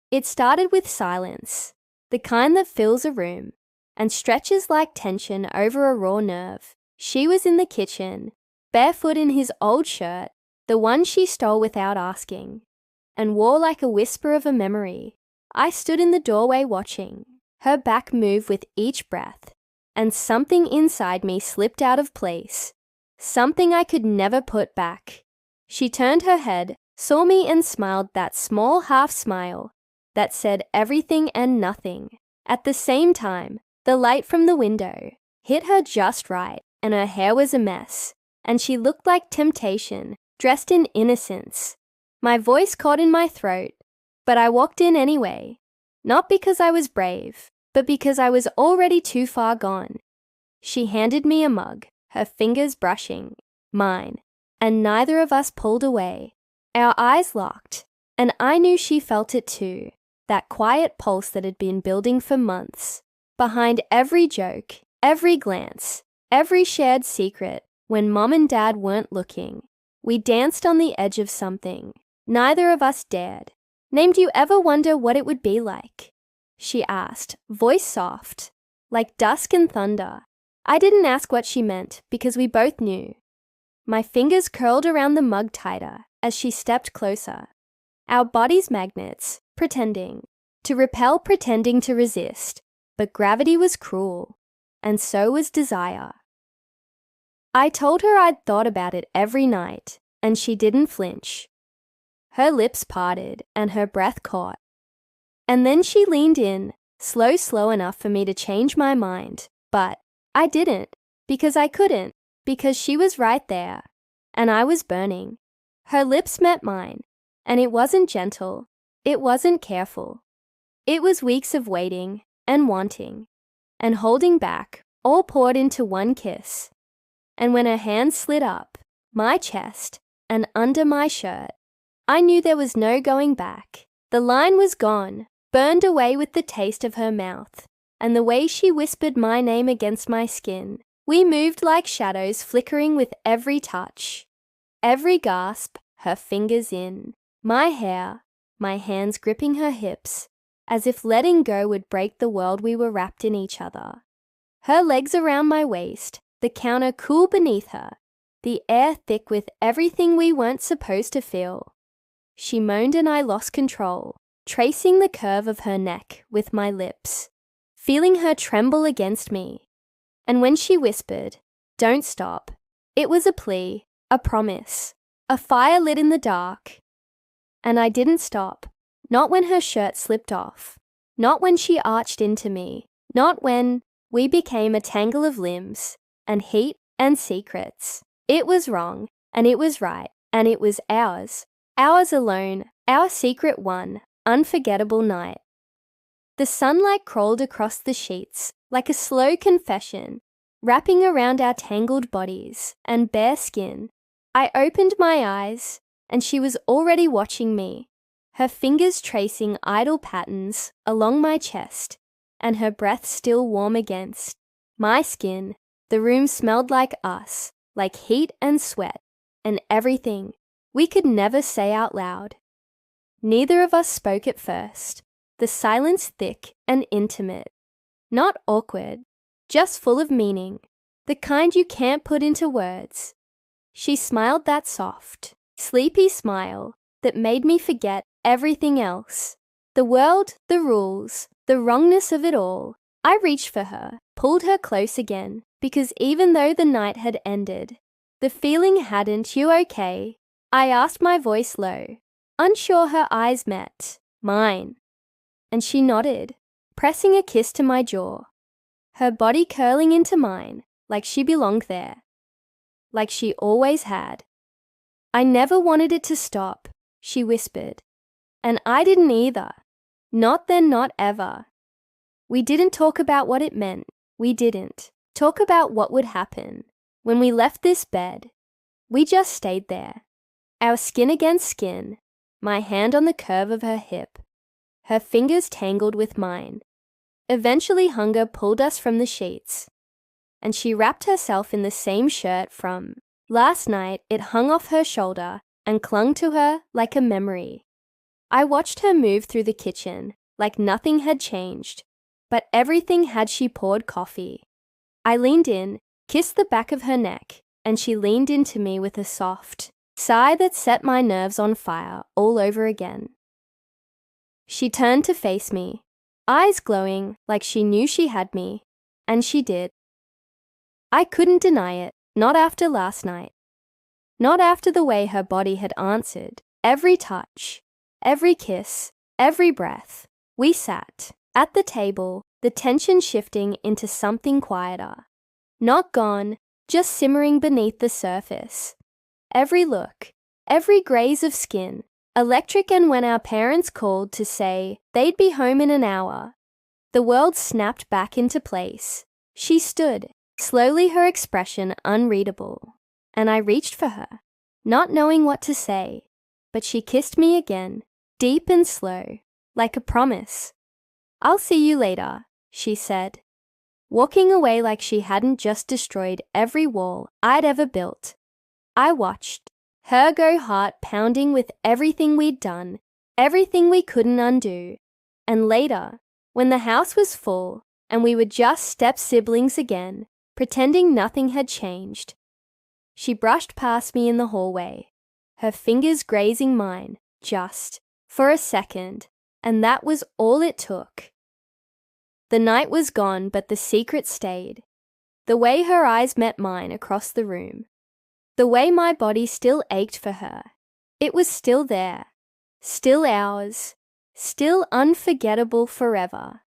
It started with silence, the kind that fills a room and stretches like tension over a raw nerve. She was in the kitchen, barefoot in his old shirt, the one she stole without asking, and wore like a whisper of a memory. I stood in the doorway watching, her back move with each breath, and something inside me slipped out of place, something I could never put back. She turned her head, saw me and smiled that small half smile that said everything and nothing. At the same time, the light from the window hit her just right, and her hair was a mess, and she looked like temptation, dressed in innocence. My voice caught in my throat, but I walked in anyway, not because I was brave, but because I was already too far gone. She handed me a mug, her fingers brushing mine, and neither of us pulled away. Our eyes locked, and I knew she felt it too, that quiet pulse that had been building for months. Behind every joke, every glance, every shared secret, when Mom and Dad weren't looking, we danced on the edge of something neither of us dared. "Named you ever wonder what it would be like?" she asked, voice soft, like dusk and thunder. I didn't ask what she meant because we both knew. My fingers curled around the mug tighter as she stepped closer. Our bodies magnets, pretending to repel, pretending to resist, but gravity was cruel, and so was desire. I told her I'd thought about it every night, and she didn't flinch. Her lips parted and her breath caught. And then she leaned in, slow enough for me to change my mind, but I didn't, because I couldn't, because she was right there, and I was burning. Her lips met mine, and it wasn't gentle, it wasn't careful. It was weeks of waiting and wanting and holding back, all poured into one kiss. And when her hand slid up my chest and under my shirt, I knew there was no going back. The line was gone, burned away with the taste of her mouth, and the way she whispered my name against my skin. We moved like shadows flickering with every touch. Every gasp, her fingers in my hair, my hands gripping her hips, as if letting go would break the world. We were wrapped in each other. Her legs around my waist, the counter cool beneath her, the air thick with everything we weren't supposed to feel. She moaned and I lost control, tracing the curve of her neck with my lips, feeling her tremble against me. And when she whispered, "Don't stop," it was a plea, a promise, a fire lit in the dark. And I didn't stop, not when her shirt slipped off, not when she arched into me, not when we became a tangle of limbs and heat and secrets. It was wrong, and it was right, and it was ours. Ours alone, our secret one, unforgettable night. The sunlight crawled across the sheets like a slow confession, wrapping around our tangled bodies and bare skin. I opened my eyes, and she was already watching me, her fingers tracing idle patterns along my chest, and her breath still warm against my skin. The room smelled like us, like heat and sweat, and everything we could never say out loud. Neither of us spoke at first, the silence thick and intimate. Not awkward, just full of meaning, the kind you can't put into words. She smiled that soft, sleepy smile that made me forget everything else. The world, the rules, the wrongness of it all. I reached for her, pulled her close again, because even though the night had ended, the feeling hadn't. "You okay?" I asked, my voice low, unsure. Her eyes met mine, and she nodded, pressing a kiss to my jaw, her body curling into mine like she belonged there, like she always had. "I never wanted it to stop," she whispered, "and I didn't either. Not then, not ever." We didn't talk about what it meant. We didn't talk about what would happen when we left this bed. We just stayed there, our skin against skin, my hand on the curve of her hip, her fingers tangled with mine. Eventually hunger pulled us from the sheets, and she wrapped herself in the same shirt from last night. It hung off her shoulder and clung to her like a memory. I watched her move through the kitchen like nothing had changed, but everything had. She poured coffee. I leaned in, kissed the back of her neck, and she leaned into me with a soft sigh that set my nerves on fire all over again. She turned to face me, eyes glowing like she knew she had me, and she did. I couldn't deny it, not after last night. Not after the way her body had answered every touch, every kiss, every breath. We sat at the table, the tension shifting into something quieter. Not gone, just simmering beneath the surface. Every look, every graze of skin, electric. And when our parents called to say they'd be home in an hour, the world snapped back into place. She stood, slowly, her expression unreadable, and I reached for her, not knowing what to say, but she kissed me again, deep and slow, like a promise. "I'll see you later," she said, walking away like she hadn't just destroyed every wall I'd ever built. I watched, her go, heart pounding with everything we'd done, everything we couldn't undo. And later, when the house was full and we were just step-siblings again, pretending nothing had changed, she brushed past me in the hallway, her fingers grazing mine, just for a second, and that was all it took. The night was gone, but the secret stayed. The way her eyes met mine across the room. The way my body still ached for her. It was still there. Still ours. Still unforgettable forever.